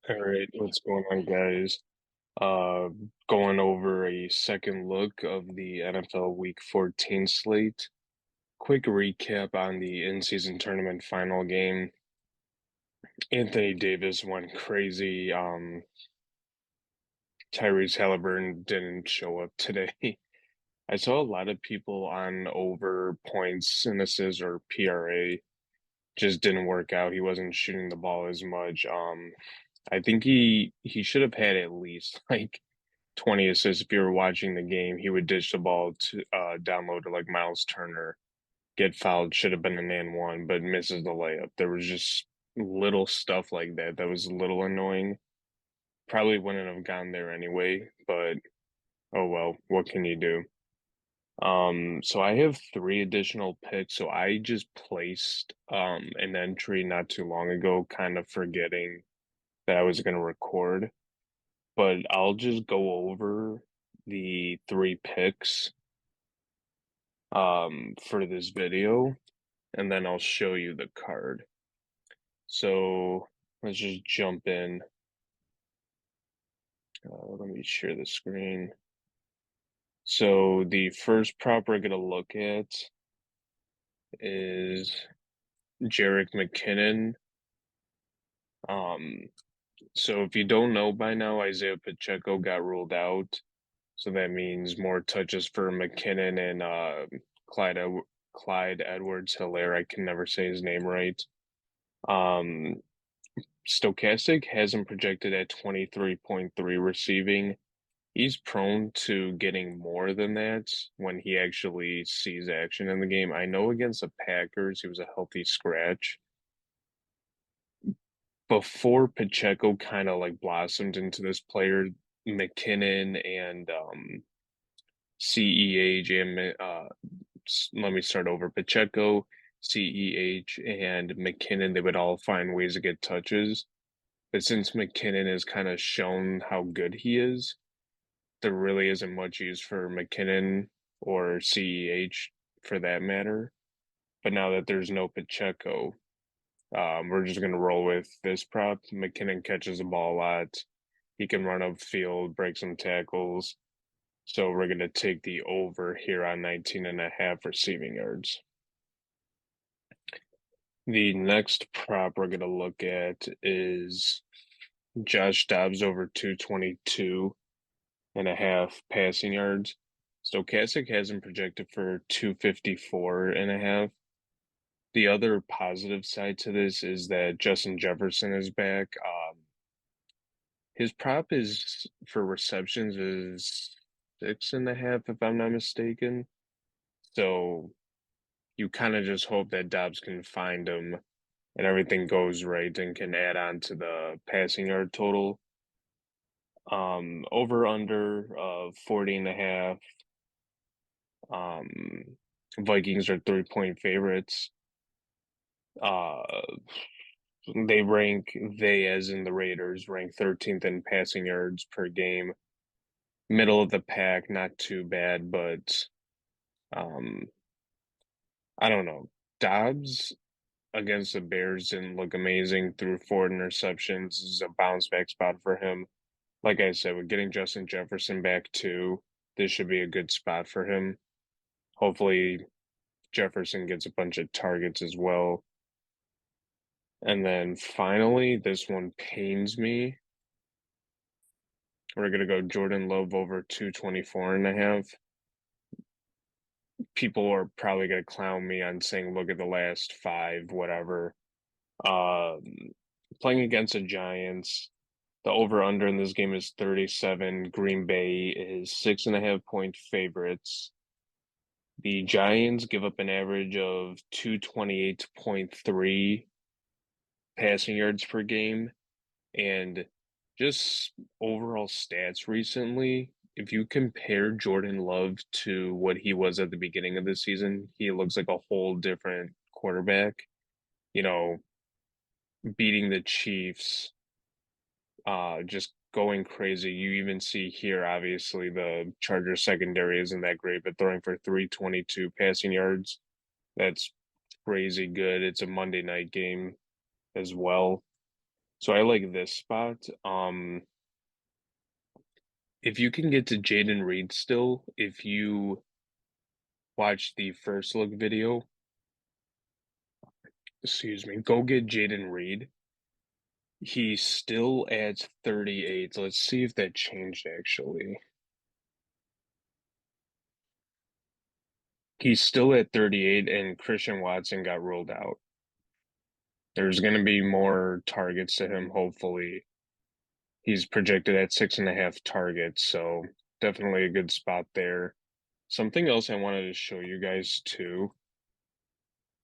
All right, what's going on, guys? Uh, Going over a second look of the NFL Week 14 slate. Quick recap on the in-season tournament final game. Anthony Davis went crazy. Tyrese Halliburton didn't show up today. I saw a lot of people on over points and assists or PRA just didn't work out. He wasn't shooting the ball as much. I think he should have had at least like 20 assists. If you were watching the game, he would dish the ball to download to like Miles Turner, get fouled, should have been an and one, but misses the layup. There was just little stuff like that that was a little annoying. Probably wouldn't have gone there anyway, but oh well, what can you do? So I have three additional picks. So I just placed an entry not too long ago, kind of forgetting that I was going to record, but I'll just go over the three picks for this video, and then I'll show you the card. So let's just jump in. Let me share the screen. So the first prop we're gonna look at is Jerick McKinnon. Um, so if you don't know by now, Isaiah Pacheco got ruled out. So that means more touches for McKinnon and Clyde Clyde Edwards-Helaire. I can never say his name right. Um, Stochastic has him projected at 23.3 receiving. He's prone to getting more than that when he actually sees action in the game. I know against the Packers, he was a healthy scratch. Before Pacheco kind of like blossomed into this player, McKinnon and CEH and let me start over. Pacheco, CEH, and McKinnon, they would all find ways to get touches. But since McKinnon has kind of shown how good he is, there really isn't much use for McKinnon or CEH for that matter. But now that there's no Pacheco, we're just going to roll with this prop. McKinnon catches the ball a lot. He can run upfield, break some tackles. So we're going to take the over here on 19.5 receiving yards. The next prop we're going to look at is Josh Dobbs over 222.5 passing yards. Stochastic has him projected for 254.5. The other positive side to this is that Justin Jefferson is back. His prop is for receptions is 6.5, if I'm not mistaken. So you kind of just hope that Dobbs can find him and everything goes right and can add on to the passing yard total. Over under of 40.5. Um, Vikings are 3-point favorites. Uh, they as in the Raiders rank 13th in passing yards per game. Middle of the pack, not too bad, but um, I don't know. Dobbs against the Bears didn't look amazing. Threw four interceptions. This is a bounce back spot for him. Like I said, with getting Justin Jefferson back too, this should be a good spot for him. Hopefully, Jefferson gets a bunch of targets as well. And then finally, this one pains me. We're gonna go Jordan Love over 224.5. People are probably gonna clown me on saying, look at the last five, whatever. Um, Playing against the Giants, the over under in this game is 37. Green Bay is 6.5-point favorites. The Giants give up an average of 228.3 passing yards per game. And just overall stats recently, if you compare Jordan Love to what he was at the beginning of the season, he looks like a whole different quarterback. You know, beating the Chiefs, just going crazy. You even see here, obviously, the Chargers secondary isn't that great, but throwing for 322 passing yards, that's crazy good. It's a Monday night game as well. So I like this spot. If you can get to Jaden Reed still, if you watch the first look video, excuse me, go get Jaden Reed. He's still at 38. Let's see if that changed actually. He's still at 38, and Christian Watson got ruled out. There's going to be more targets to him, hopefully. He's projected at 6.5 targets, so definitely a good spot there. Something else I wanted to show you guys too.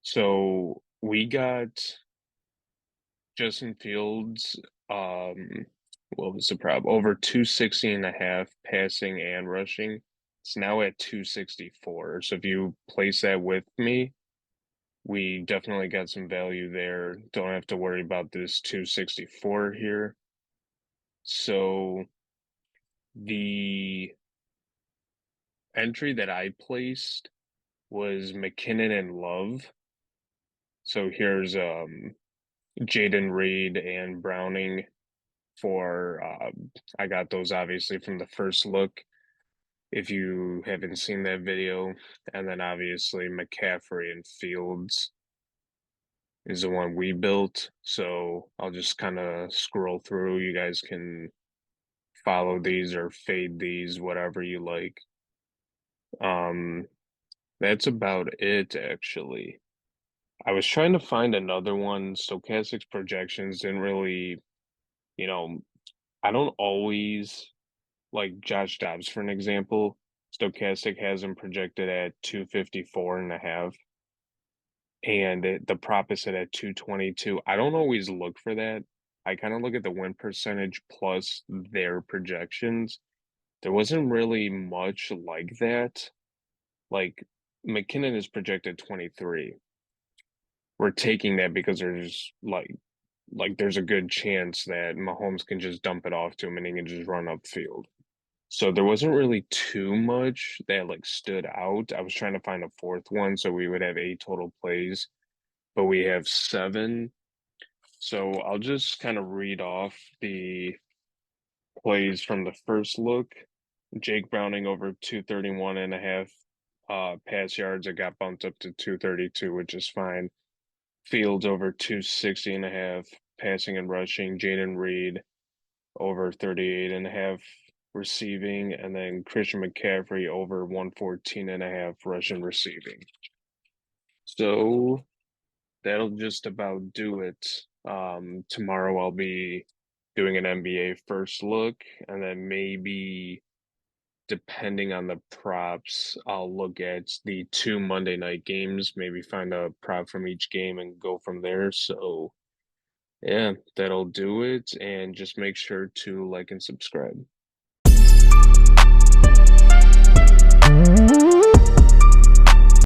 So we got Justin Fields, what was the prop? Over 260.5 passing and rushing. It's now at 264. So if you place that with me, we definitely got some value there. Don't have to worry about this 264 here. So the entry that I placed was McKinnon and Love. So here's Jaden Reed and Browning for I got those obviously from the first look. If you haven't seen that video, and then obviously McCaffrey and Fields is the one we built. So I'll just kind of scroll through. You guys can follow these or fade these, whatever you like. Um, that's about it actually. I was trying to find another one. Stochastics projections didn't really, you know, I don't always like Josh Dobbs, for an example. Stochastic has him projected at 254.5, and the prop is set at 222. I don't always look for that. I kind of look at the win percentage plus their projections. There wasn't really much like that. Like McKinnon is projected 23. We're taking that because there's like there's a good chance that Mahomes can just dump it off to him and he can just run upfield. So there wasn't really too much that like stood out. I was trying to find a fourth one, so we would have 8 total plays, but we have 7. So I'll just kind of read off the plays from the first look. Jake Browning over 231.5 pass yards. It got bumped up to 232, which is fine. Fields over 260.5 passing and rushing. Jaden Reed over 38.5 receiving, and then Christian McCaffrey over 114.5 rushing receiving. So that'll just about do it. Tomorrow I'll be doing an NBA first look, and then maybe depending on the props, I'll look at the 2 Monday night games, maybe find a prop from each game and go from there. So yeah, that'll do it. And just make sure to like and subscribe.